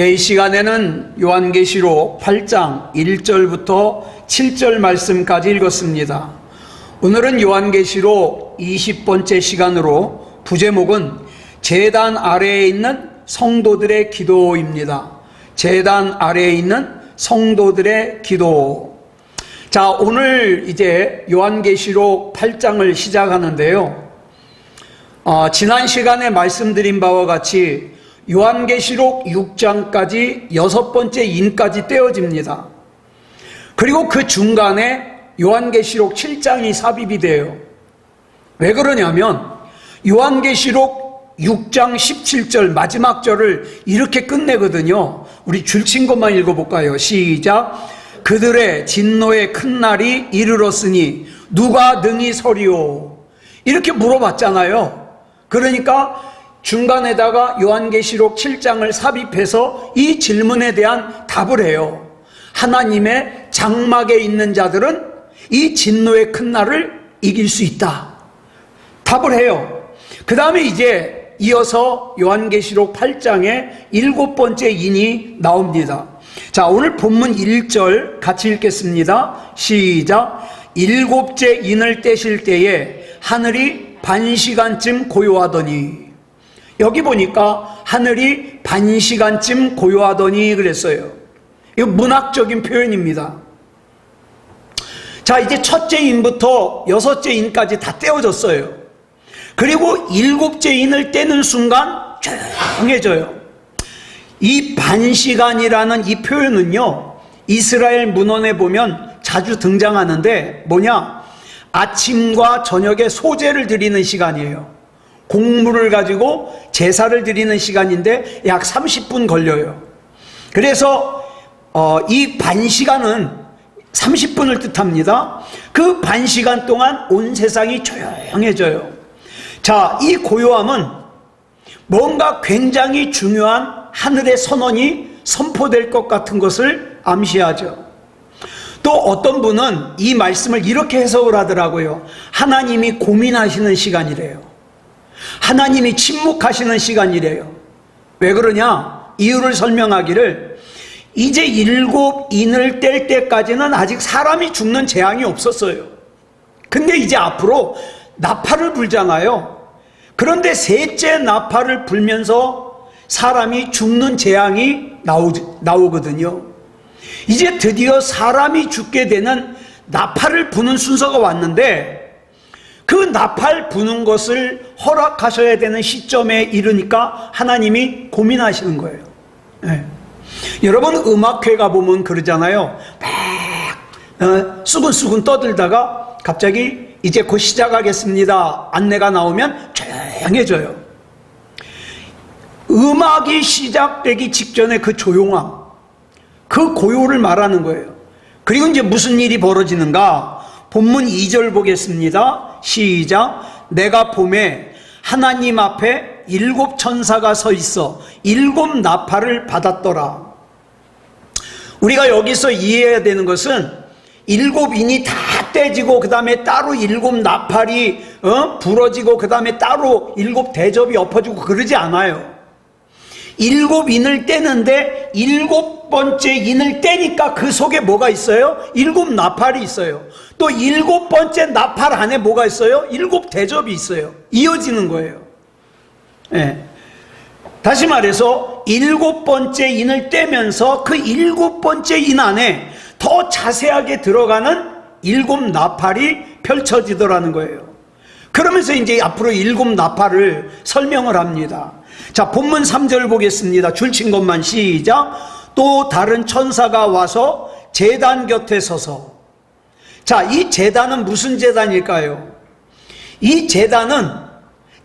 이 시간에는 요한계시록 8장 1절부터 7절 말씀까지 읽었습니다. 오늘은 요한계시록 20번째 시간으로 부제목은 제단 아래에 있는 성도들의 기도입니다. 제단 아래에 있는 성도들의 기도. 자, 오늘 이제 요한계시록 8장을 시작하는데요. 지난 시간에 말씀드린 바와 같이 요한계시록 6장까지 6번째 인까지 떼어집니다. 그리고 그 중간에 요한계시록 7장이 삽입이 돼요. 왜 그러냐면 요한계시록 6장 17절 마지막 절을 이렇게 끝내거든요. 우리 줄친 것만 읽어볼까요? 시작. 그들의 진노의 큰 날이 이르렀으니 누가 능히 서리오? 이렇게 물어봤잖아요. 그러니까 중간에다가 요한계시록 7장을 삽입해서 이 질문에 대한 답을 해요. 하나님의 장막에 있는 자들은 이 진노의 큰 날을 이길 수 있다. 답을 해요. 그 다음에 이제 이어서 요한계시록 8장에 7번째 인이 나옵니다. 자, 오늘 본문 1절 같이 읽겠습니다. 시작. 7째 인을 떼실 때에 하늘이 반시간쯤 고요하더니, 여기 보니까 하늘이 반시간쯤 고요하더니 그랬어요. 이거 문학적인 표현입니다. 자, 이제 첫째 인부터 6째 인까지 다 떼어졌어요. 그리고 7째 인을 떼는 순간 조용해져요. 이 반시간이라는 이 표현은요, 이스라엘 문헌에 보면 자주 등장하는데 뭐냐? 아침과 저녁에 소제를 드리는 시간이에요. 곡물을 가지고 제사를 드리는 시간인데 약 30분 걸려요. 그래서 이 반시간은 30분을 뜻합니다. 그 반시간 동안 온 세상이 조용해져요. 자, 이 고요함은 뭔가 굉장히 중요한 하늘의 선언이 선포될 것 같은 것을 암시하죠. 또 어떤 분은 이 말씀을 이렇게 해석을 하더라고요. 하나님이 고민하시는 시간이래요. 하나님이 침묵하시는 시간이래요. 왜 그러냐? 이유를 설명하기를, 이제 7인을 뗄 때까지는 아직 사람이 죽는 재앙이 없었어요. 근데 이제 앞으로 나팔을 불잖아요. 그런데 셋째 나팔을 불면서 사람이 죽는 재앙이 나오거든요. 이제 드디어 사람이 죽게 되는 나팔을 부는 순서가 왔는데, 그 나팔 부는 것을 허락하셔야 되는 시점에 이르니까 하나님이 고민하시는 거예요. 네. 여러분 음악회 가보면 그러잖아요. 막 수근수근 떠들다가 갑자기 이제 곧 시작하겠습니다 안내가 나오면 조용해져요. 음악이 시작되기 직전에 그 조용함, 그 고요를 말하는 거예요. 그리고 이제 무슨 일이 벌어지는가? 본문 2절 보겠습니다. 시작. 내가 봄에 하나님 앞에 7 천사가 서 있어 7 나팔을 받았더라. 우리가 여기서 이해해야 되는 것은 7인이 다 떼지고 그 다음에 따로 7 나팔이 불어지고 그 다음에 따로 7 대접이 엎어지고 그러지 않아요. 7인을 떼는데 7번째 인을 떼니까 그 속에 뭐가 있어요? 7 나팔이 있어요. 또 7번째 나팔 안에 뭐가 있어요? 7 대접이 있어요. 이어지는 거예요. 네. 다시 말해서 7번째 인을 떼면서 그 7번째 인 안에 더 자세하게 들어가는 7 나팔이 펼쳐지더라는 거예요. 그러면서 이제 앞으로 7 나팔을 설명을 합니다. 자, 본문 3절 보겠습니다. 줄친 것만 시작. 또 다른 천사가 와서 제단 곁에 서서. 자, 이 제단은 무슨 제단일까요? 이 제단은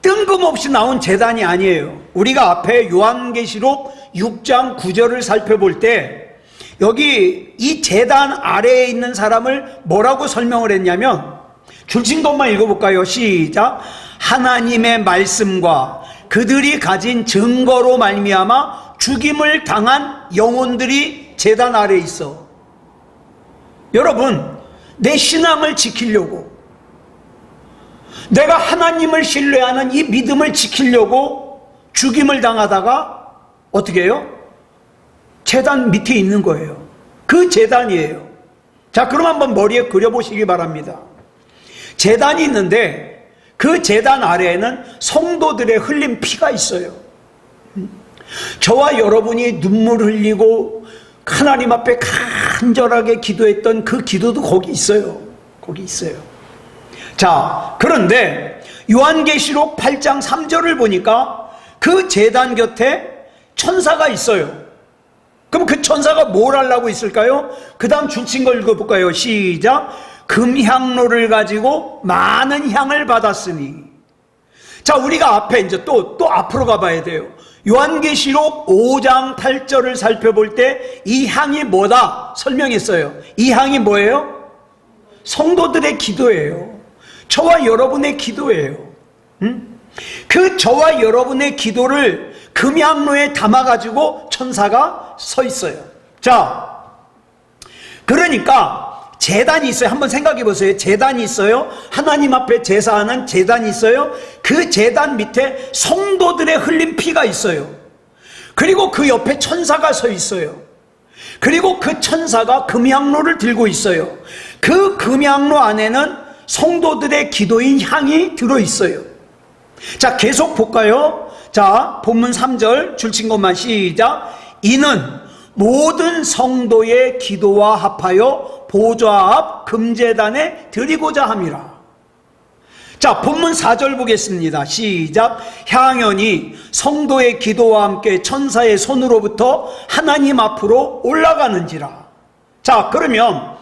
뜬금없이 나온 제단이 아니에요. 우리가 앞에 요한계시록 6장 9절을 살펴볼 때 여기 이 제단 아래에 있는 사람을 뭐라고 설명을 했냐면, 줄친 것만 읽어볼까요? 시작. 하나님의 말씀과 그들이 가진 증거로 말미암아 죽임을 당한 영혼들이 제단 아래에 있어. 여러분, 내 신앙을 지키려고, 내가 하나님을 신뢰하는 이 믿음을 지키려고 죽임을 당하다가 어떻게 해요? 제단 밑에 있는 거예요. 그 제단이에요. 자, 그럼 한번 머리에 그려보시기 바랍니다. 제단이 있는데 그 제단 아래에는 성도들의 흘린 피가 있어요. 저와 여러분이 눈물 흘리고 하나님 앞에 간절하게 기도했던 그 기도도 거기 있어요. 거기 있어요. 자, 그런데 요한계시록 8장 3절을 보니까 그 제단 곁에 천사가 있어요. 그럼 그 천사가 뭘 하려고 있을까요? 그 다음 줄친 걸 읽어볼까요? 시작. 금향로를 가지고 많은 향을 받았으니. 자, 우리가 앞에 이제 또 앞으로 가봐야 돼요. 요한계시록 5장 8절을 살펴볼 때 이 향이 뭐다 설명했어요. 이 향이 뭐예요? 성도들의 기도예요. 저와 여러분의 기도예요. 그 저와 여러분의 기도를 금향로에 담아가지고 천사가 서 있어요. 자, 그러니까 제단이 있어요. 한번 생각해 보세요. 제단이 있어요. 하나님 앞에 제사하는 제단이 있어요. 그 제단 밑에 성도들의 흘린 피가 있어요. 그리고 그 옆에 천사가 서 있어요. 그리고 그 천사가 금향로를 들고 있어요. 그 금향로 안에는 성도들의 기도인 향이 들어있어요. 자, 계속 볼까요? 자, 본문 3절 줄친 것만 시작. 이는 모든 성도의 기도와 합하여 보좌 앞 금제단에 드리고자 함이라. 자, 본문 4절 보겠습니다. 시작. 향연이 성도의 기도와 함께 천사의 손으로부터 하나님 앞으로 올라가는지라. 자, 그러면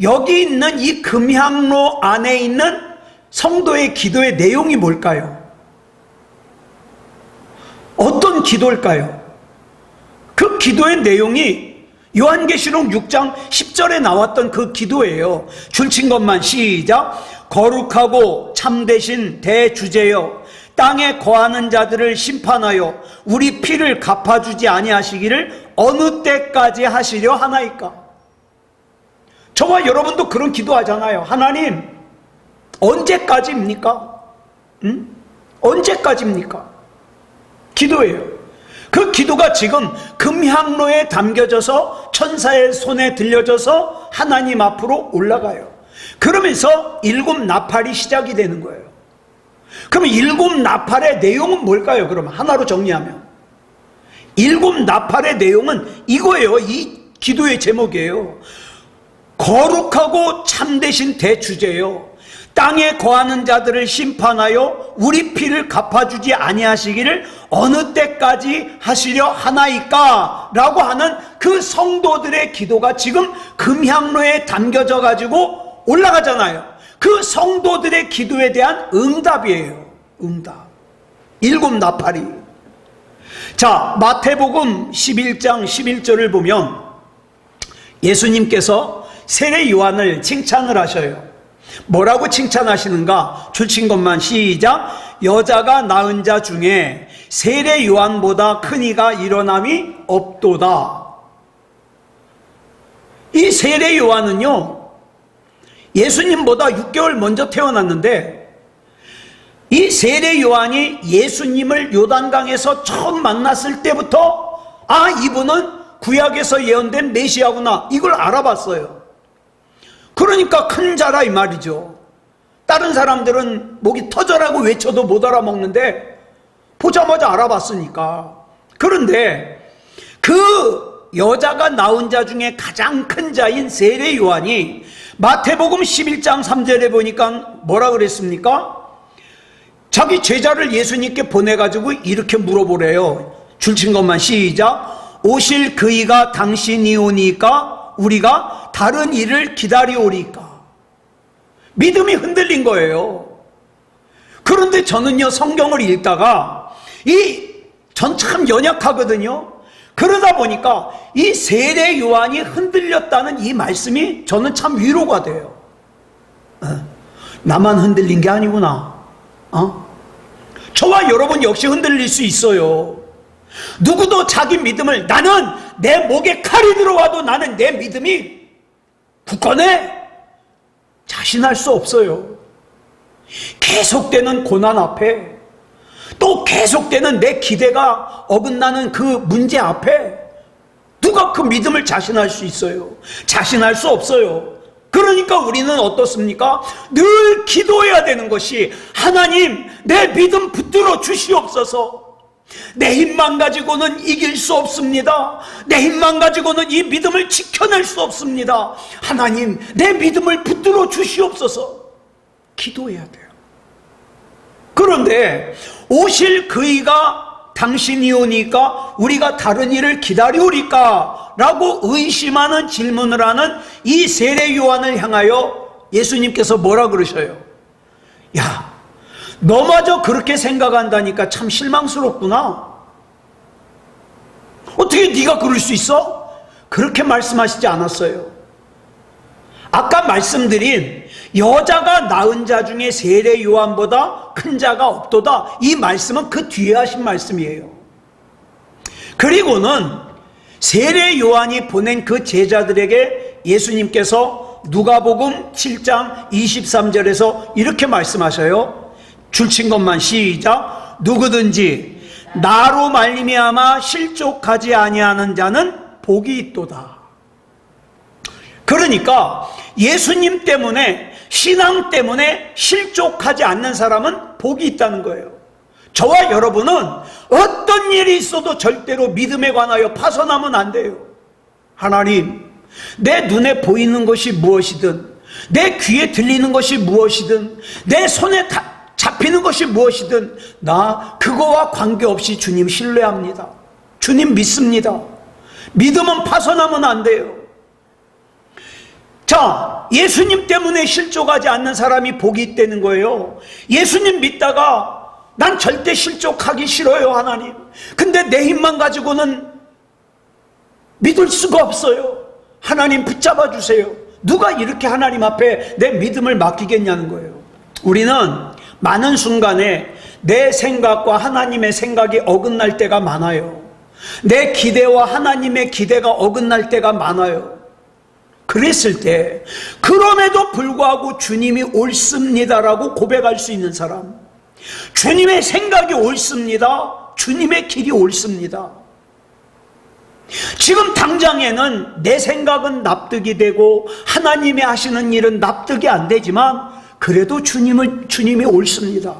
여기 있는 이 금향로 안에 있는 성도의 기도의 내용이 뭘까요? 어떤 기도일까요? 그 기도의 내용이 요한계시록 6장 10절에 나왔던 그 기도예요. 줄친 것만 시작. 거룩하고 참되신 대주제여, 땅에 거하는 자들을 심판하여 우리 피를 갚아주지 아니하시기를 어느 때까지 하시려 하나이까. 저와 여러분도 그런 기도하잖아요. 하나님, 언제까지입니까? 언제까지입니까? 기도예요. 그 기도가 지금 금향로에 담겨져서 천사의 손에 들려져서 하나님 앞으로 올라가요. 그러면서 일곱 나팔이 시작이 되는 거예요. 그러면 일곱 나팔의 내용은 뭘까요? 그러면 하나로 정리하면 일곱 나팔의 내용은 이거예요. 이 기도의 제목이에요. 거룩하고 참되신 대주제요, 땅에 거하는 자들을 심판하여 우리 피를 갚아주지 아니하시기를 어느 때까지 하시려 하나이까? 라고 하는 그 성도들의 기도가 지금 금향로에 담겨져 가지고 올라가잖아요. 그 성도들의 기도에 대한 응답이에요. 응답. 일곱 나팔이. 자, 마태복음 11장 11절을 보면 예수님께서 세례 요한을 칭찬을 하셔요. 뭐라고 칭찬하시는가? 줄친 것만 시작. 여자가 낳은 자 중에 세례 요한보다 큰 이가 일어남이 없도다. 이 세례 요한은요, 예수님보다 6개월 먼저 태어났는데, 이 세례 요한이 예수님을 요단강에서 처음 만났을 때부터 아, 이분은 구약에서 예언된 메시아구나, 이걸 알아봤어요. 그러니까 큰 자라 이 말이죠. 다른 사람들은 목이 터져라고 외쳐도 못 알아먹는데 보자마자 알아봤으니까. 그런데 그 여자가 낳은 자 중에 가장 큰 자인 세례 요한이 마태복음 11장 3절에 보니까 뭐라 그랬습니까? 자기 제자를 예수님께 보내가지고 이렇게 물어보래요. 줄친 것만 시작. 오실 그이가 당신이 오니까 우리가 다른 일을 기다리오리까. 믿음이 흔들린 거예요. 그런데 저는요, 성경을 읽다가 전 참 연약하거든요. 그러다 보니까 이 세례 요한이 흔들렸다는 이 말씀이 저는 참 위로가 돼요. 나만 흔들린 게 아니구나. 저와 여러분 역시 흔들릴 수 있어요. 누구도 자기 믿음을, 나는 내 목에 칼이 들어와도 나는 내 믿음이 굳건해, 자신할 수 없어요. 계속되는 고난 앞에, 또 계속되는 내 기대가 어긋나는 그 문제 앞에 누가 그 믿음을 자신할 수 있어요? 자신할 수 없어요. 그러니까 우리는 어떻습니까? 늘 기도해야 되는 것이, 하나님, 내 믿음 붙들어 주시옵소서. 내 힘만 가지고는 이길 수 없습니다. 내 힘만 가지고는 이 믿음을 지켜낼 수 없습니다. 하나님, 내 믿음을 붙들어 주시옵소서. 기도해야 돼요. 그런데 오실 그이가 당신이 오니까 우리가 다른 일을 기다리오리까? 라고 의심하는 질문을 하는 이 세례 요한을 향하여 예수님께서 뭐라 그러셔요? 야, 너마저 그렇게 생각한다니까 참 실망스럽구나. 어떻게 네가 그럴 수 있어? 그렇게 말씀하시지 않았어요. 아까 말씀드린 여자가 낳은 자 중에 세례 요한보다 큰 자가 없도다, 이 말씀은 그 뒤에 하신 말씀이에요. 그리고는 세례 요한이 보낸 그 제자들에게 예수님께서 누가복음 7장 23절에서 이렇게 말씀하셔요. 줄친 것만 시작. 누구든지 나로 말미암아 실족하지 아니하는 자는 복이 있도다. 그러니까 예수님 때문에, 신앙 때문에 실족하지 않는 사람은 복이 있다는 거예요. 저와 여러분은 어떤 일이 있어도 절대로 믿음에 관하여 파선하면 안 돼요. 하나님, 내 눈에 보이는 것이 무엇이든, 내 귀에 들리는 것이 무엇이든, 내 손에 잡히는 것이 무엇이든 나 그거와 관계없이 주님 신뢰합니다. 주님 믿습니다. 믿음은 파선하면 안 돼요. 자, 예수님 때문에 실족하지 않는 사람이 복이 있다는 거예요. 예수님 믿다가 난 절대 실족하기 싫어요, 하나님. 근데 내 힘만 가지고는 믿을 수가 없어요. 하나님 붙잡아 주세요. 누가 이렇게 하나님 앞에 내 믿음을 맡기겠냐는 거예요. 우리는 많은 순간에 내 생각과 하나님의 생각이 어긋날 때가 많아요. 내 기대와 하나님의 기대가 어긋날 때가 많아요. 그랬을 때 그럼에도 불구하고 주님이 옳습니다라고 고백할 수 있는 사람, 주님의 생각이 옳습니다, 주님의 길이 옳습니다. 지금 당장에는 내 생각은 납득이 되고 하나님이 하시는 일은 납득이 안 되지만 그래도 주님이 옳습니다.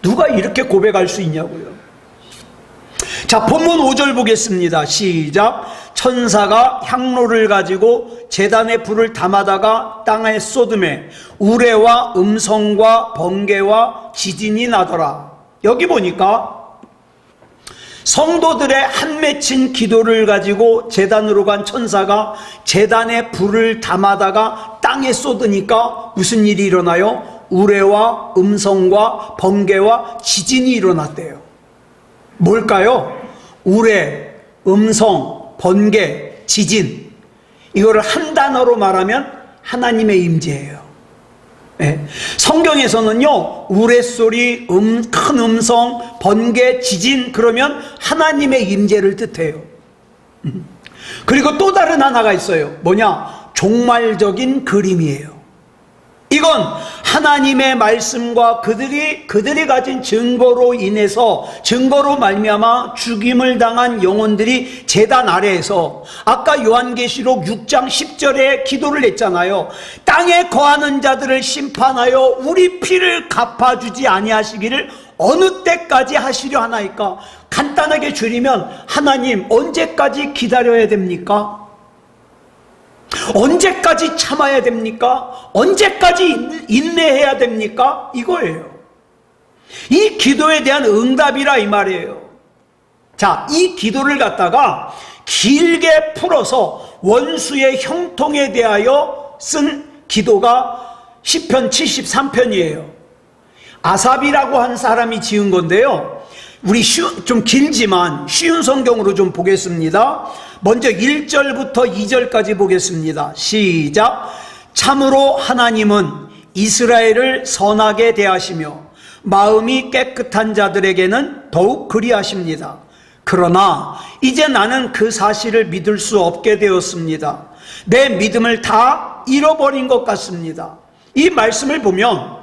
누가 이렇게 고백할 수 있냐고요. 자, 본문 5절 보겠습니다. 시작. 천사가 향로를 가지고 제단에 불을 담아다가 땅에 쏟음에 우레와 음성과 번개와 지진이 나더라. 여기 보니까 성도들의 한 맺힌 기도를 가지고 제단으로 간 천사가 제단에 불을 담아다가 땅에 쏟으니까 무슨 일이 일어나요? 우레와 음성과 번개와 지진이 일어났대요. 뭘까요? 우레, 음성, 번개, 지진. 이거를 한 단어로 말하면 하나님의 임재예요. 네. 성경에서는요, 우레소리, 큰 음성, 번개, 지진, 그러면 하나님의 임재를 뜻해요. 그리고 또 다른 하나가 있어요. 뭐냐? 종말적인 그림이에요. 이건 하나님의 말씀과 그들이 가진 증거로 인해서, 증거로 말미암아 죽임을 당한 영혼들이 제단 아래에서, 아까 요한계시록 6장 10절에 기도를 했잖아요. 땅에 거하는 자들을 심판하여 우리 피를 갚아주지 아니하시기를 어느 때까지 하시려 하나이까? 간단하게 줄이면, 하나님 언제까지 기다려야 됩니까? 언제까지 참아야 됩니까? 언제까지 인내해야 됩니까? 이거예요. 이 기도에 대한 응답이라 이 말이에요. 자, 이 기도를 갖다가 길게 풀어서 원수의 형통에 대하여 쓴 기도가 시편 73편이에요. 아삽이라고 한 사람이 지은 건데요. 우리 좀 길지만 쉬운 성경으로 좀 보겠습니다. 먼저 1절부터 2절까지 보겠습니다. 시작. 참으로 하나님은 이스라엘을 선하게 대하시며 마음이 깨끗한 자들에게는 더욱 그리하십니다. 그러나 이제 나는 그 사실을 믿을 수 없게 되었습니다. 내 믿음을 다 잃어버린 것 같습니다. 이 말씀을 보면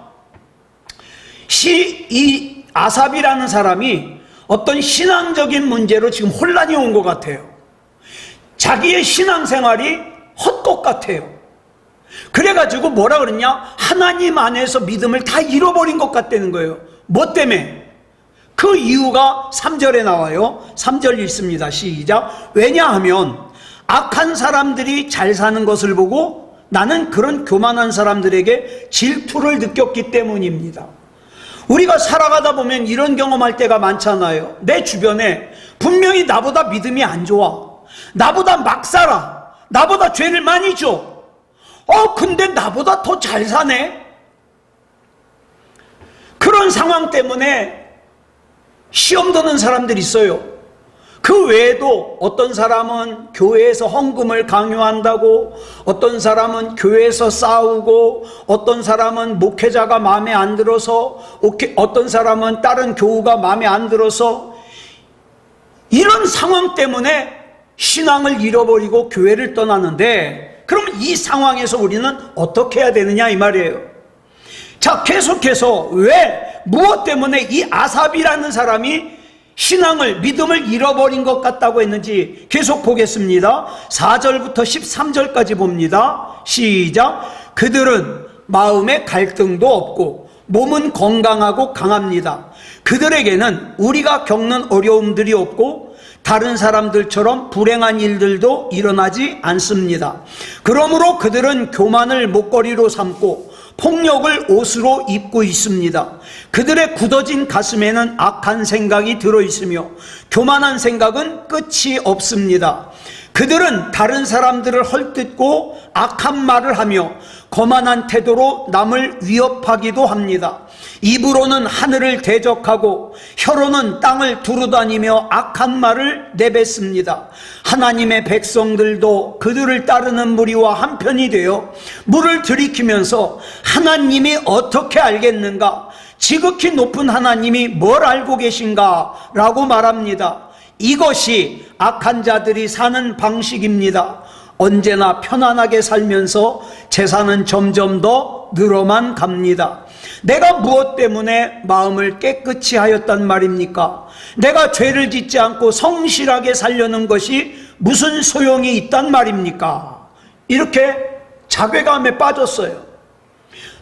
이 아삽이라는 사람이 어떤 신앙적인 문제로 지금 혼란이 온 것 같아요. 자기의 신앙생활이 헛것 같아요. 그래가지고 뭐라 그러냐? 하나님 안에서 믿음을 다 잃어버린 것 같다는 거예요. 뭐 때문에? 그 이유가 3절에 나와요. 3절 읽습니다. 시작. 왜냐하면 악한 사람들이 잘 사는 것을 보고 나는 그런 교만한 사람들에게 질투를 느꼈기 때문입니다. 우리가 살아가다 보면 이런 경험할 때가 많잖아요. 내 주변에 분명히 나보다 믿음이 안 좋아, 나보다 막 살아, 나보다 죄를 많이 줘. 근데 나보다 더 잘 사네. 그런 상황 때문에 시험 드는 사람들이 있어요. 그 외에도 어떤 사람은 교회에서 헌금을 강요한다고, 어떤 사람은 교회에서 싸우고, 어떤 사람은 목회자가 마음에 안 들어서, 어떤 사람은 다른 교우가 마음에 안 들어서, 이런 상황 때문에 신앙을 잃어버리고 교회를 떠나는데, 그럼 이 상황에서 우리는 어떻게 해야 되느냐 이 말이에요. 자, 계속해서 왜, 무엇 때문에 이 아삽이라는 사람이 신앙을, 믿음을 잃어버린 것 같다고 했는지 계속 보겠습니다. 4절부터 13절까지 봅니다. 시작. 그들은 마음에 갈등도 없고 몸은 건강하고 강합니다. 그들에게는 우리가 겪는 어려움들이 없고 다른 사람들처럼 불행한 일들도 일어나지 않습니다. 그러므로 그들은 교만을 목걸이로 삼고 폭력을 옷으로 입고 있습니다. 그들의 굳어진 가슴에는 악한 생각이 들어있으며 교만한 생각은 끝이 없습니다. 그들은 다른 사람들을 헐뜯고 악한 말을 하며 거만한 태도로 남을 위협하기도 합니다. 입으로는 하늘을 대적하고 혀로는 땅을 두루다니며 악한 말을 내뱉습니다. 하나님의 백성들도 그들을 따르는 무리와 한편이 되어 물을 들이키면서 하나님이 어떻게 알겠는가? 지극히 높은 하나님이 뭘 알고 계신가? 라고 말합니다. 이것이 악한 자들이 사는 방식입니다. 언제나 편안하게 살면서 재산은 점점 더 늘어만 갑니다. 내가 무엇 때문에 마음을 깨끗이 하였단 말입니까? 내가 죄를 짓지 않고 성실하게 살려는 것이 무슨 소용이 있단 말입니까? 이렇게 자괴감에 빠졌어요.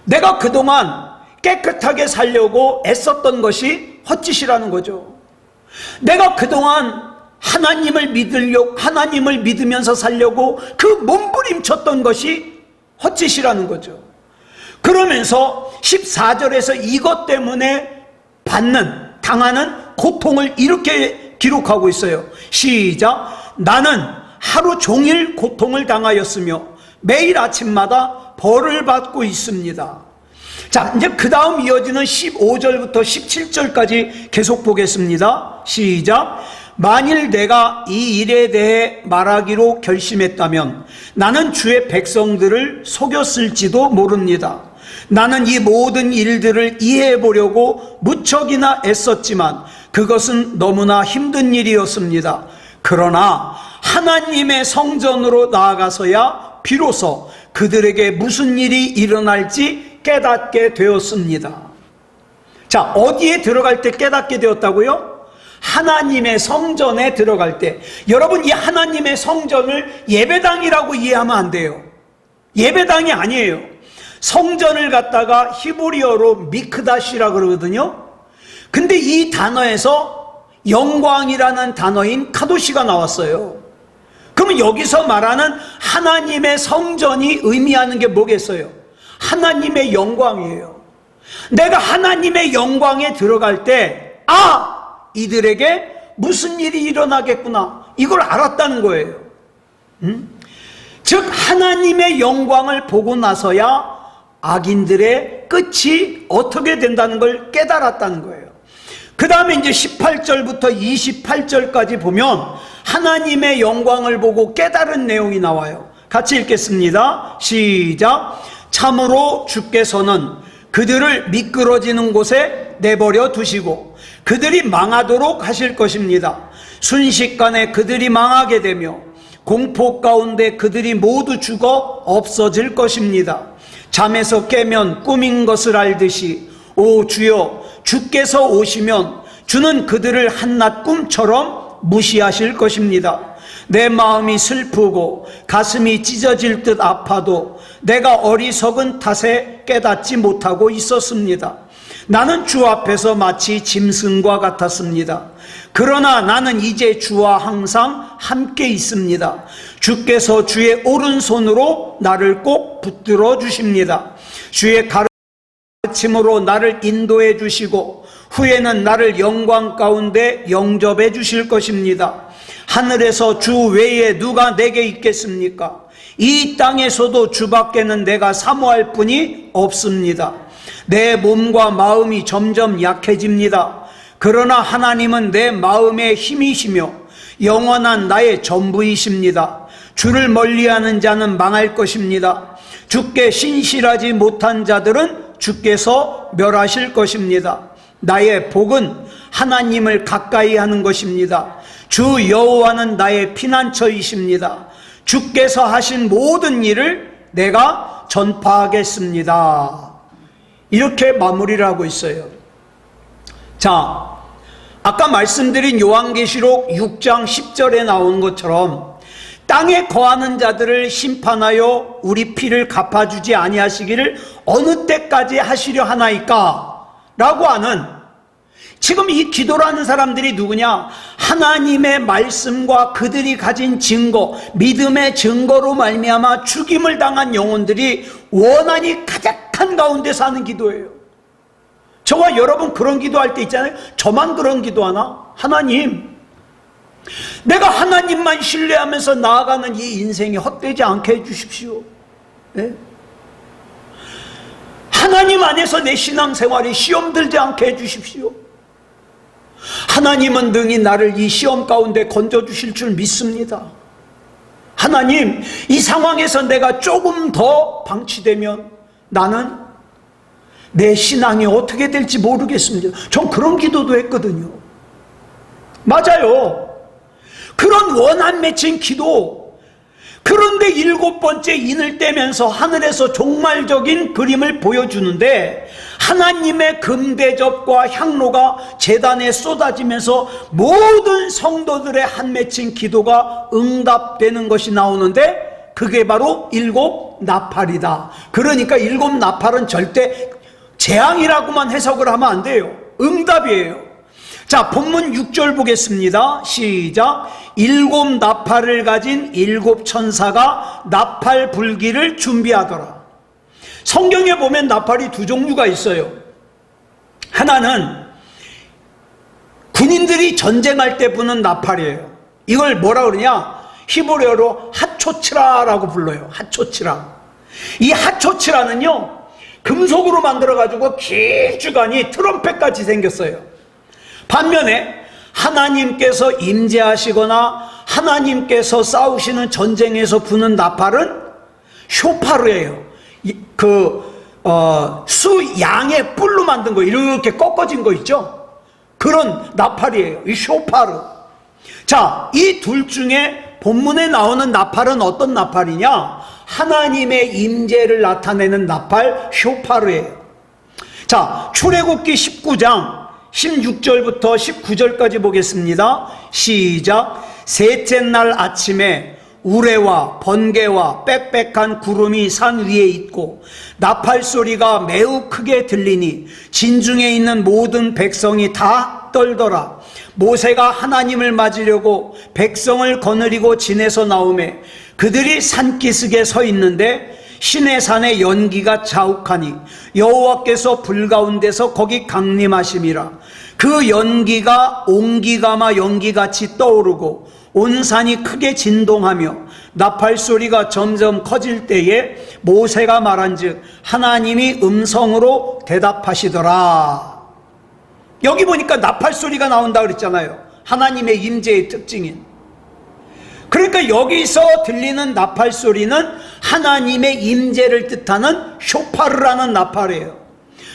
내가 그동안 깨끗하게 살려고 애썼던 것이 헛짓이라는 거죠. 내가 그동안 하나님을 믿으면서 살려고 그 몸부림쳤던 것이 헛짓이라는 거죠. 그러면서 14절에서 이것 때문에 당하는 고통을 이렇게 기록하고 있어요. 시작. 나는 하루 종일 고통을 당하였으며 매일 아침마다 벌을 받고 있습니다. 자, 이제 그 다음 이어지는 15절부터 17절까지 계속 보겠습니다. 시작. 만일 내가 이 일에 대해 말하기로 결심했다면 나는 주의 백성들을 속였을지도 모릅니다. 나는 이 모든 일들을 이해해 보려고 무척이나 애썼지만 그것은 너무나 힘든 일이었습니다. 그러나 하나님의 성전으로 나아가서야 비로소 그들에게 무슨 일이 일어날지 깨닫게 되었습니다. 자, 어디에 들어갈 때 깨닫게 되었다고요? 하나님의 성전에 들어갈 때. 여러분, 이 하나님의 성전을 예배당이라고 이해하면 안 돼요. 예배당이 아니에요. 성전을 갖다가 히브리어로 미크다시라 그러거든요. 근데 이 단어에서 영광이라는 단어인 카도시가 나왔어요. 그러면 여기서 말하는 하나님의 성전이 의미하는 게 뭐겠어요? 하나님의 영광이에요. 내가 하나님의 영광에 들어갈 때, 이들에게 무슨 일이 일어나겠구나, 이걸 알았다는 거예요. 즉 하나님의 영광을 보고 나서야 악인들의 끝이 어떻게 된다는 걸 깨달았다는 거예요. 그 다음에 이제 18절부터 28절까지 보면 하나님의 영광을 보고 깨달은 내용이 나와요. 같이 읽겠습니다. 시작. 참으로 주께서는 그들을 미끄러지는 곳에 내버려 두시고 그들이 망하도록 하실 것입니다. 순식간에 그들이 망하게 되며 공포 가운데 그들이 모두 죽어 없어질 것입니다. 잠에서 깨면 꿈인 것을 알듯이 오 주여, 주께서 오시면 주는 그들을 한낮 꿈처럼 무시하실 것입니다. 내 마음이 슬프고 가슴이 찢어질 듯 아파도 내가 어리석은 탓에 깨닫지 못하고 있었습니다. 나는 주 앞에서 마치 짐승과 같았습니다. 그러나 나는 이제 주와 항상 함께 있습니다. 주께서 주의 오른손으로 나를 꼭 붙들어 주십니다. 주의 가르침으로 나를 인도해 주시고 후에는 나를 영광 가운데 영접해 주실 것입니다. 하늘에서 주 외에 누가 내게 있겠습니까? 이 땅에서도 주밖에는 내가 사모할 분이 없습니다. 내 몸과 마음이 점점 약해집니다. 그러나 하나님은 내 마음의 힘이시며 영원한 나의 전부이십니다. 주를 멀리하는 자는 망할 것입니다. 주께 신실하지 못한 자들은 주께서 멸하실 것입니다. 나의 복은 하나님을 가까이 하는 것입니다. 주 여호와는 나의 피난처이십니다. 주께서 하신 모든 일을 내가 전파하겠습니다. 이렇게 마무리를 하고 있어요. 자, 아까 말씀드린 요한계시록 6장 10절에 나온 것처럼 땅에 거하는 자들을 심판하여 우리 피를 갚아주지 아니하시기를 어느 때까지 하시려 하나이까? 라고 하는, 지금 이 기도라는 사람들이 누구냐? 하나님의 말씀과 그들이 가진 증거, 믿음의 증거로 말미암아 죽임을 당한 영혼들이 원한이 가득한 가운데 사는 기도예요. 저와 여러분 그런 기도할 때 있잖아요. 저만 그런 기도하나? 하나님, 내가 하나님만 신뢰하면서 나아가는 이 인생이 헛되지 않게 해주십시오. 네? 하나님 안에서 내 신앙생활이 시험 들지 않게 해주십시오. 하나님은 능히 나를 이 시험 가운데 건져주실 줄 믿습니다. 하나님, 이 상황에서 내가 조금 더 방치되면 나는 내 신앙이 어떻게 될지 모르겠습니다. 전 그런 기도도 했거든요. 맞아요. 그런 원한 맺힌 기도. 그런데 7번째 인을 떼면서 하늘에서 종말적인 그림을 보여주는데 하나님의 금대접과 향로가 제단에 쏟아지면서 모든 성도들의 한 맺힌 기도가 응답되는 것이 나오는데 그게 바로 7 나팔이다. 그러니까 7 나팔은 절대 재앙이라고만 해석을 하면 안 돼요. 응답이에요. 자, 본문 6절 보겠습니다. 시작. 7 나팔을 가진 7 천사가 나팔 불기를 준비하더라. 성경에 보면 나팔이 두 종류가 있어요. 하나는 군인들이 전쟁할 때 부는 나팔이에요. 이걸 뭐라 그러냐? 히브리어로 하초치라라고 불러요. 하초치라. 이 하초치라는요, 금속으로 만들어가지고 길쭉하니 트럼펫같이 생겼어요. 반면에 하나님께서 임재하시거나 하나님께서 싸우시는 전쟁에서 부는 나팔은 쇼파르예요. 수 양의 뿔로 만든 거, 이렇게 꺾어진 거 있죠? 그런 나팔이에요. 이 쇼파르. 자, 이 둘 중에 본문에 나오는 나팔은 어떤 나팔이냐? 하나님의 임재를 나타내는 나팔 쇼파르예요. 자, 출애굽기 19장 16절부터 19절까지 보겠습니다. 시작. 셋째 날 아침에 우레와 번개와 빽빽한 구름이 산 위에 있고 나팔 소리가 매우 크게 들리니 진중에 있는 모든 백성이 다 떨더라. 모세가 하나님을 맞으려고 백성을 거느리고 진에서 나오매 그들이 산기슭에 서 있는데 시내산의 연기가 자욱하니 여호와께서 불 가운데서 거기 강림하심이라. 그 연기가 옹기가마 연기같이 떠오르고 온 산이 크게 진동하며 나팔 소리가 점점 커질 때에 모세가 말한즉 하나님이 음성으로 대답하시더라. 여기 보니까 나팔 소리가 나온다 그랬잖아요. 하나님의 임재의 특징인. 그러니까 여기서 들리는 나팔 소리는 하나님의 임재를 뜻하는 쇼파르라는 나팔이에요.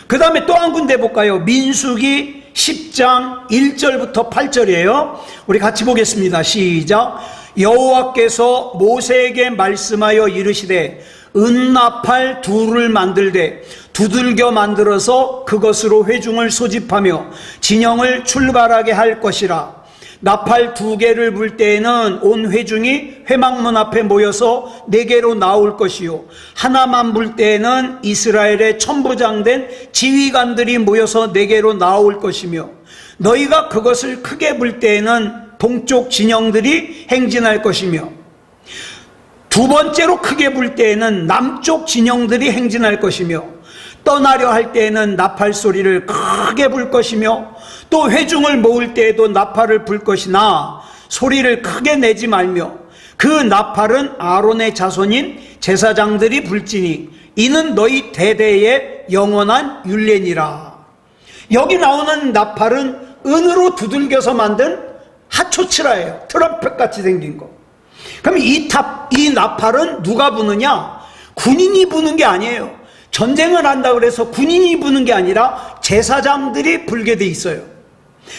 그 다음에 또 한 군데 볼까요? 민수기 10장 1절부터 8절이에요. 우리 같이 보겠습니다. 시작. 여호와께서 모세에게 말씀하여 이르시되 은나팔 둘을 만들되 두들겨 만들어서 그것으로 회중을 소집하며 진영을 출발하게 할 것이라. 나팔 2개를 불 때에는 온 회중이 회막문 앞에 모여서 내게로 나올 것이요 하나만 불 때에는 이스라엘의 천부장된 지휘관들이 모여서 내게로 나올 것이며 너희가 그것을 크게 불 때에는 동쪽 진영들이 행진할 것이며 2번째로 크게 불 때에는 남쪽 진영들이 행진할 것이며 떠나려 할 때에는 나팔 소리를 크게 불 것이며 또 회중을 모을 때에도 나팔을 불 것이나 소리를 크게 내지 말며 그 나팔은 아론의 자손인 제사장들이 불지니 이는 너희 대대의 영원한 율례니라. 여기 나오는 나팔은 은으로 두들겨서 만든 하초치라예요. 트럼펫같이 생긴 거. 그럼 이 나팔은 누가 부느냐? 군인이 부는 게 아니에요. 전쟁을 한다 그래서 군인이 부는 게 아니라 제사장들이 불게 돼 있어요.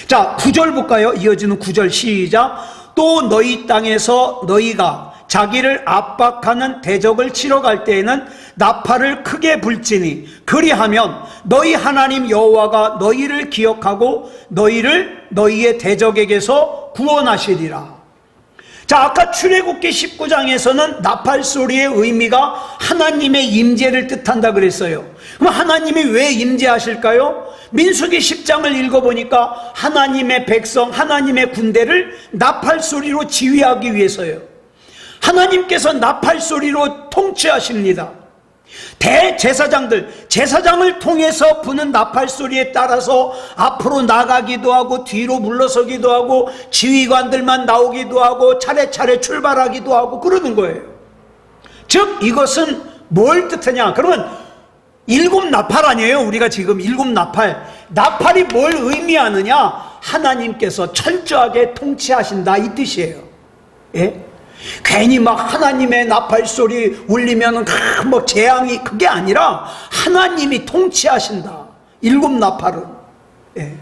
자, 9절 볼까요? 이어지는 9절 시작. 또 너희 땅에서 너희가 자기를 압박하는 대적을 치러 갈 때에는 나팔을 크게 불지니 그리하면 너희 하나님 여호와가 너희를 기억하고 너희를 너희의 대적에게서 구원하시리라. 자, 아까 출애굽기 19장에서는 나팔 소리의 의미가 하나님의 임재를 뜻한다 그랬어요. 그럼 하나님이 왜 임재하실까요? 민수기 10장을 읽어보니까 하나님의 백성, 하나님의 군대를 나팔 소리로 지휘하기 위해서요. 하나님께서 나팔 소리로 통치하십니다. 대제사장들, 제사장을 통해서 부는 나팔 소리에 따라서 앞으로 나가기도 하고 뒤로 물러서기도 하고 지휘관들만 나오기도 하고 차례차례 출발하기도 하고 그러는 거예요. 즉 이것은 뭘 뜻하냐? 그러면 7 나팔 아니에요? 우리가 지금 7 나팔. 나팔이 뭘 의미하느냐? 하나님께서 철저하게 통치하신다 이 뜻이에요. 예? 괜히 막 하나님의 나팔 소리 울리면 뭐 재앙이 그게 아니라 하나님이 통치하신다. 7 나팔은. 예.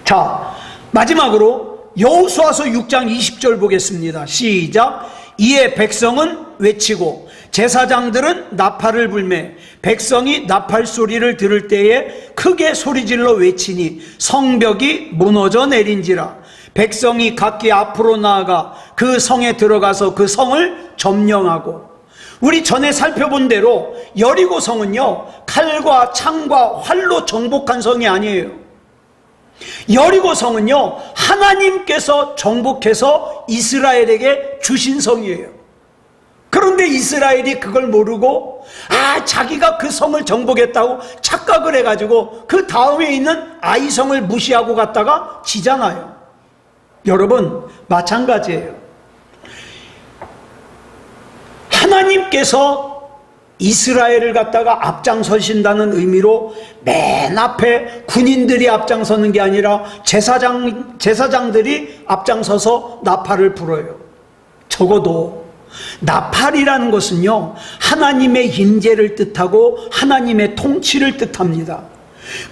자, 마지막으로 여호수아서 6장 20절 보겠습니다. 시작. 이에 백성은 외치고 제사장들은 나팔을 불매 백성이 나팔 소리를 들을 때에 크게 소리질러 외치니 성벽이 무너져 내린지라. 백성이 각기 앞으로 나아가 그 성에 들어가서 그 성을 점령하고. 우리 전에 살펴본 대로 여리고 성은요 칼과 창과 활로 정복한 성이 아니에요. 여리고 성은요 하나님께서 정복해서 이스라엘에게 주신 성이에요. 그런데 이스라엘이 그걸 모르고 자기가 그 성을 정복했다고 착각을 해가지고 그 다음에 있는 아이성을 무시하고 갔다가 지잖아요. 여러분 마찬가지예요. 하나님께서 이스라엘을 갖다가 앞장서신다는 의미로 맨 앞에 군인들이 앞장서는 게 아니라 제사장들이 앞장서서 나팔을 불어요. 적어도 나팔이라는 것은요 하나님의 임재를 뜻하고 하나님의 통치를 뜻합니다.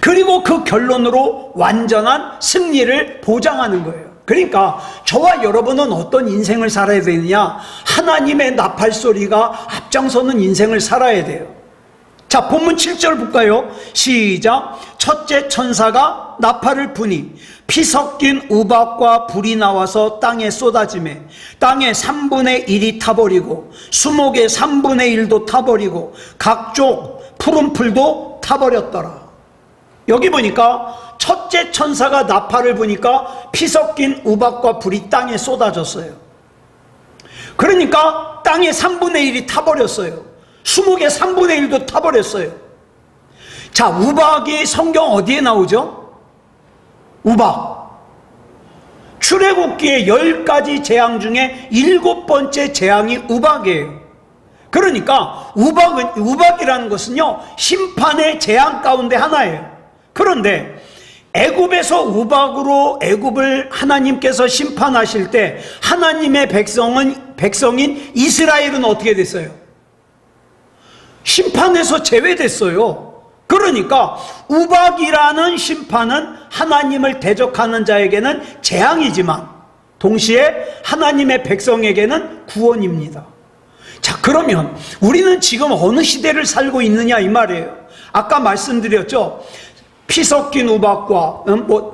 그리고 그 결론으로 완전한 승리를 보장하는 거예요. 그러니까 저와 여러분은 어떤 인생을 살아야 되느냐? 하나님의 나팔 소리가 앞장서는 인생을 살아야 돼요. 자, 본문 7절 볼까요? 시작. 첫째 천사가 나팔을 부니 피 섞인 우박과 불이 나와서 땅에 쏟아지매 땅의 3분의 1이 타버리고 수목의 3분의 1도 타버리고 각종 푸른 풀도 타버렸더라. 여기 보니까 첫째 천사가 나팔을 부니까 피 섞인 우박과 불이 땅에 쏟아졌어요. 그러니까 땅의 3분의 1이 타버렸어요. 수목의 3분의 1도 타버렸어요. 자, 우박이 성경 어디에 나오죠? 우박. 출애굽기의 10가지 재앙 중에 7번째 재앙이 우박이에요. 그러니까 우박이라는 것은요 심판의 재앙 가운데 하나예요. 그런데 애굽에서 우박으로 애굽을 하나님께서 심판하실 때 하나님의 백성인 이스라엘은 어떻게 됐어요? 심판에서 제외됐어요. 그러니까 우박이라는 심판은 하나님을 대적하는 자에게는 재앙이지만 동시에 하나님의 백성에게는 구원입니다. 자, 그러면 우리는 지금 어느 시대를 살고 있느냐 이 말이에요. 아까 말씀드렸죠. 피 섞인 우박과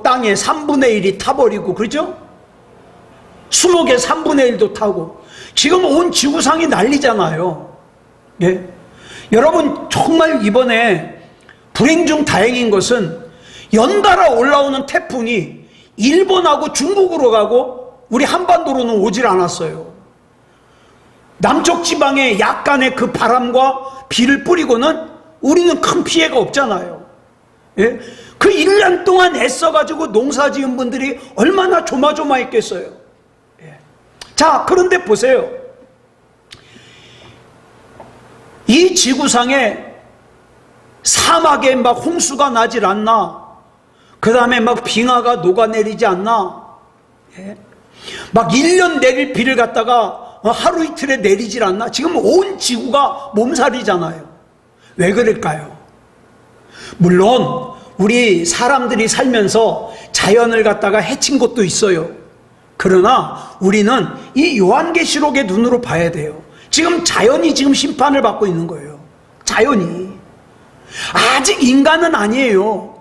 땅의 3분의 1이 타버리고, 그렇죠? 수목의 3분의 1도 타고 지금 온 지구상이 난리잖아요. 예? 여러분, 정말 이번에 불행 중 다행인 것은 연달아 올라오는 태풍이 일본하고 중국으로 가고 우리 한반도로는 오질 않았어요. 남쪽 지방에 약간의 그 바람과 비를 뿌리고는 우리는 큰 피해가 없잖아요. 예? 그 1년 동안 애써가지고 농사 지은 분들이 얼마나 조마조마했겠어요. 예. 자, 그런데 보세요. 이 지구상에 사막에 막 홍수가 나질 않나? 그 다음에 막 빙하가 녹아내리지 않나? 예? 막 1년 내릴 비를 갖다가 하루 이틀에 내리질 않나? 지금 온 지구가 몸살이잖아요. 왜 그럴까요? 물론 우리 사람들이 살면서 자연을 갖다가 해친 것도 있어요. 그러나 우리는 이 요한계시록의 눈으로 봐야 돼요. 지금 자연이 지금 심판을 받고 있는 거예요. 자연이. 아직 인간은 아니에요.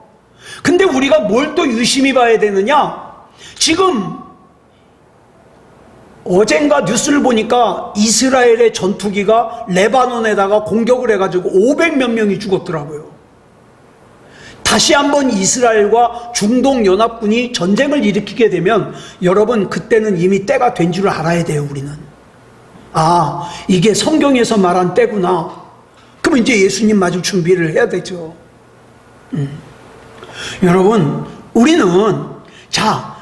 근데 우리가 뭘 또 유심히 봐야 되느냐? 지금 어젠가 뉴스를 보니까 이스라엘의 전투기가 레바논에다가 공격을 해가지고 500몇 명이 죽었더라고요. 다시 한번 이스라엘과 중동연합군이 전쟁을 일으키게 되면 여러분, 그때는 이미 때가 된 줄 알아야 돼요. 우리는. 아, 이게 성경에서 말한 때구나. 그럼 이제 예수님 맞을 준비를 해야 되죠. 여러분, 우리는 자,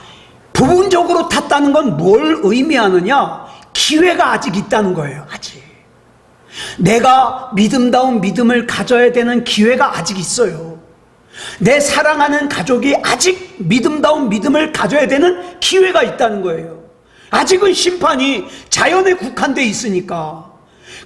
부분적으로 탔다는 건 뭘 의미하느냐? 기회가 아직 있다는 거예요. 아직. 내가 믿음다운 믿음을 가져야 되는 기회가 아직 있어요. 내 사랑하는 가족이 아직 믿음다운 믿음을 가져야 되는 기회가 있다는 거예요. 아직은 심판이 자연에 국한되어 있으니까.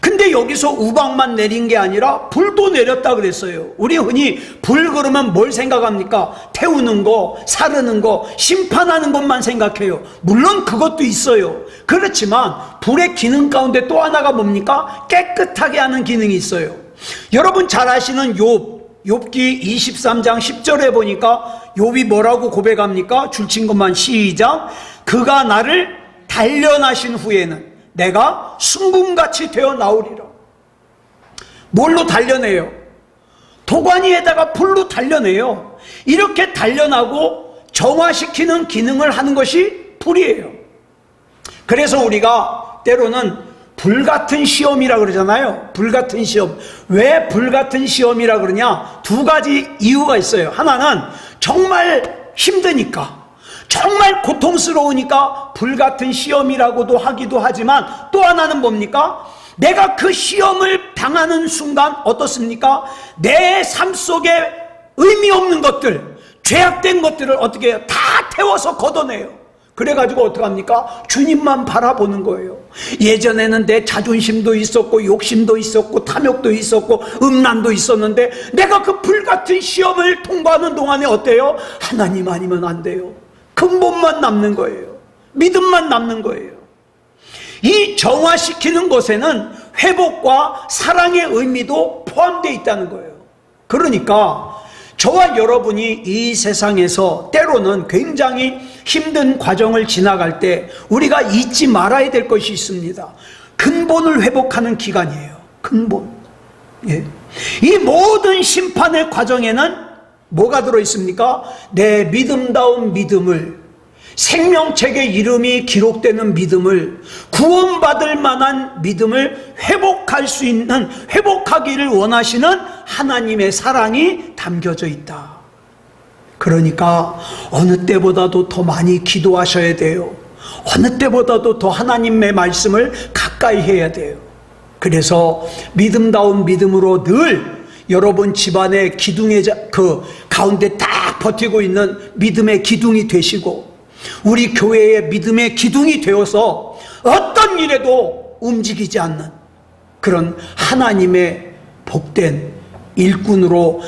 근데 여기서 우박만 내린 게 아니라 불도 내렸다 그랬어요. 우리 흔히 불 그러면 뭘 생각합니까? 태우는 거, 사르는 거, 심판하는 것만 생각해요. 물론 그것도 있어요. 그렇지만 불의 기능 가운데 또 하나가 뭡니까? 깨끗하게 하는 기능이 있어요. 여러분 잘 아시는 욥기 23장 10절에 보니까 욥이 뭐라고 고백합니까? 줄친 것만 시작. 그가 나를 단련하신 후에는 내가 순금같이 되어 나오리라. 뭘로 단련해요? 도가니에다가 불로 단련해요. 이렇게 단련하고 정화시키는 기능을 하는 것이 불이에요. 그래서 우리가 때로는 불같은 시험이라 그러잖아요. 불같은 시험. 왜 불같은 시험이라 그러냐? 두 가지 이유가 있어요. 하나는 정말 힘드니까, 정말 고통스러우니까 불같은 시험이라고도 하기도 하지만, 또 하나는 뭡니까? 내가 그 시험을 당하는 순간 어떻습니까? 내 삶 속에 의미 없는 것들, 죄악된 것들을 어떻게 해요? 다 태워서 걷어내요. 그래가지고 어떡합니까? 주님만 바라보는 거예요. 예전에는 내 자존심도 있었고 욕심도 있었고 탐욕도 있었고 음란도 있었는데, 내가 그 불같은 시험을 통과하는 동안에 어때요? 하나님 아니면 안 돼요. 근본만 남는 거예요. 믿음만 남는 거예요. 이 정화시키는 것에는 회복과 사랑의 의미도 포함되어 있다는 거예요. 그러니까 저와 여러분이 이 세상에서 때로는 굉장히 힘든 과정을 지나갈 때 우리가 잊지 말아야 될 것이 있습니다. 근본을 회복하는 기간이에요. 근본. 예. 이 모든 심판의 과정에는 뭐가 들어있습니까? 내 믿음다운 믿음을, 생명책의 이름이 기록되는 믿음을, 구원받을 만한 믿음을 회복할 수 있는, 회복하기를 원하시는 하나님의 사랑이 담겨져 있다. 그러니까 어느 때보다도 더 많이 기도하셔야 돼요. 어느 때보다도 더 하나님의 말씀을 가까이 해야 돼요. 그래서 믿음다운 믿음으로 늘 여러분 집안의 기둥의 그 가운데 딱 버티고 있는 믿음의 기둥이 되시고, 우리 교회의 믿음의 기둥이 되어서 어떤 일에도 움직이지 않는 그런 하나님의 복된 일꾼으로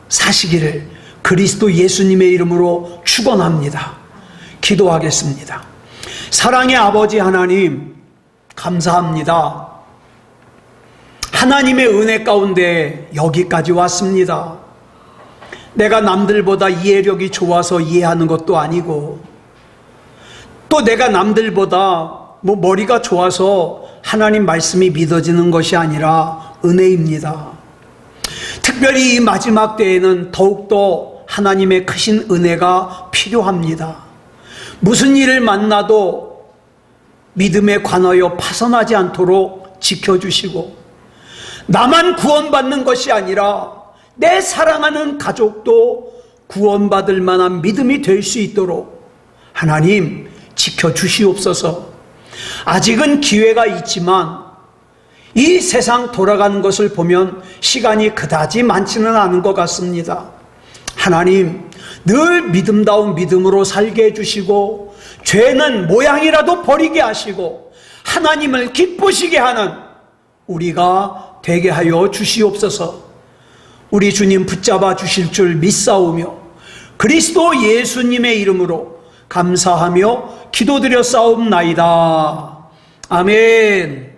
사시기를 그리스도 예수님의 이름으로 축원합니다. 기도하겠습니다. 사랑의 아버지 하나님, 감사합니다. 하나님의 은혜 가운데 여기까지 왔습니다. 내가 남들보다 이해력이 좋아서 이해하는 것도 아니고, 또 내가 남들보다 머리가 좋아서 하나님 말씀이 믿어지는 것이 아니라 은혜입니다. 특별히 이 마지막 때에는 더욱더 하나님의 크신 은혜가 필요합니다. 무슨 일을 만나도 믿음에 관하여 파선하지 않도록 지켜주시고, 나만 구원받는 것이 아니라 내 사랑하는 가족도 구원받을 만한 믿음이 될 수 있도록 하나님 지켜주시옵소서. 아직은 기회가 있지만 이 세상 돌아가는 것을 보면 시간이 그다지 많지는 않은 것 같습니다. 하나님, 늘 믿음다운 믿음으로 살게 해주시고, 죄는 모양이라도 버리게 하시고, 하나님을 기쁘시게 하는 우리가 되게 하여 주시옵소서. 우리 주님 붙잡아 주실 줄 믿사오며 그리스도 예수님의 이름으로 감사하며 기도드려 싸움나이다. 아멘.